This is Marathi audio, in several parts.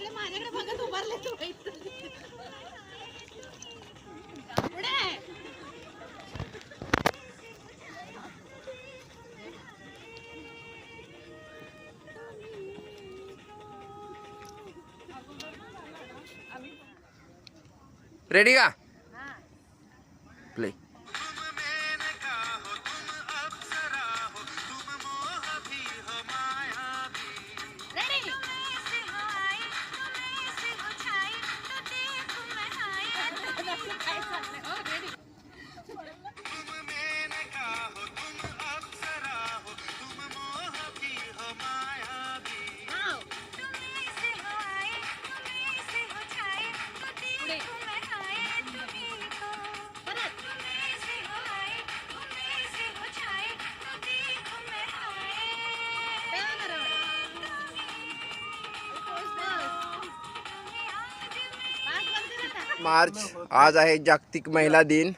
सगळे माझ्याकडे बघत उभारले रेडी का प्ले मार्च आज आहे जागतिक महिला दिन.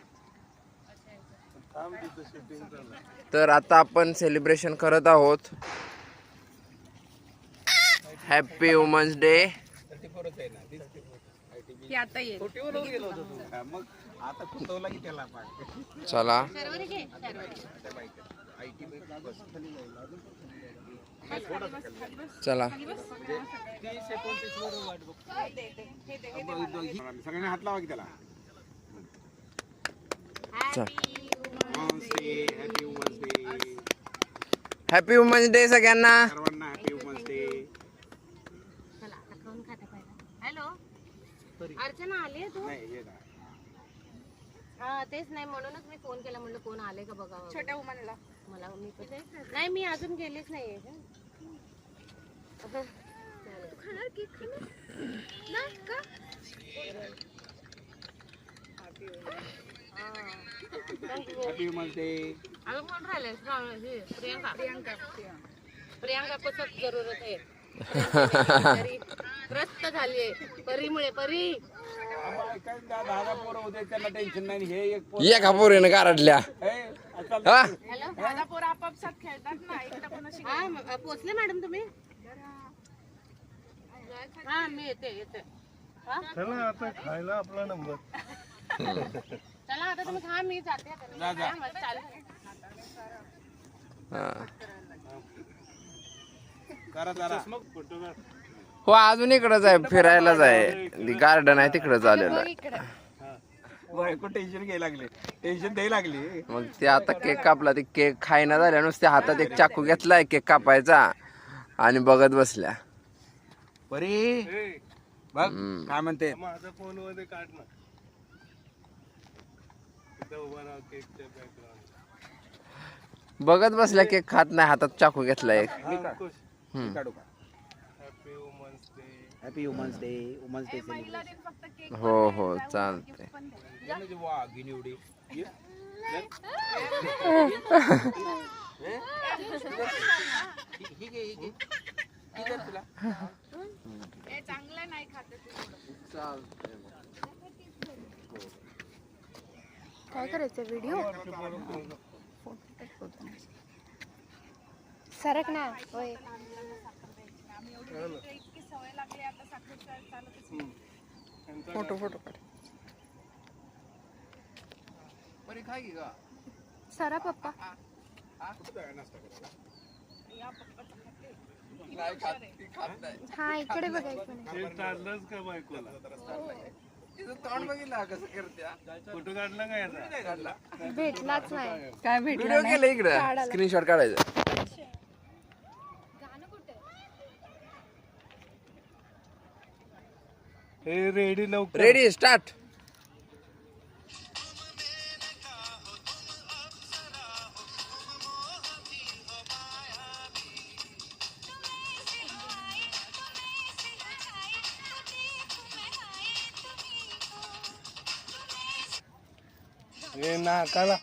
तर आता आपण सेलिब्रेशन करत आहोत हॅपी वुमन्स डे. चला चला सगळ्यांनी हात लावा की त्याला. हॅपी वुमन्स डे सगळ्यांना. सर्वांना happy women's day. Hello Archana आली तू? हा तेच नाही म्हणूनच मी फोन केला, म्हणलं कोण आले का बघा. छोट्या उमनला मला नाही, मी अजून गेलीच नाहीये. खाणार केक खाणार का? Happy women's day. अजून कोण राहिले? प्रियंका प्रियंका को सब जरूरत है. ग्रस्त झालीये परीमुळे. परी दहा पोरं होते त्यांना टेन्शन नाही. हे एक पोर या पोरीनं गारडल्या. हा हा पोचले मॅडम तुम्ही? हा मी येते. चला आता खायला आपला नंबर. चला आता तुम्ही खा, मी जाते. करा जरा. हो अजून इकडंच आहे, फिरायलाच आहे. गार्डन आहे तिकडंच आलेलं आहे. बायको टेन्शन घ्यायला लागले, टेन्शन द्यायला लागली. मग ते आता केक कापला. ते केक खायना झाल्या, नुसत्या हातात एक चाकू घेतलाय केक कापायचा आणि बघत बसल्या. परी बघ काय म्हणते. माझा फोन मध्ये काढ ना. इथं उभा राहा केकच्या बॅकग्राऊंड. बघत बसल्या केक खात नाही, हातात चाकू घेतलाय एक. काढू का? Happy women's day. Happy women's day. Women's day celebration. हो हो चालते. वाघीण एवढी चांगलं नाही खात. काय करायचं व्हिडिओ? सरक ना. होय फोटो काढ. सरा पप्पा हा इकडे बघायचं. हे चाललंच का बायकोला? फोटो काढला का याचा? भेटलाच नाही. काय व्हिडिओ केलं इकडं, स्क्रीनशॉट काढायचं. हे रेडी लवकर. Ready start. हे नाकाला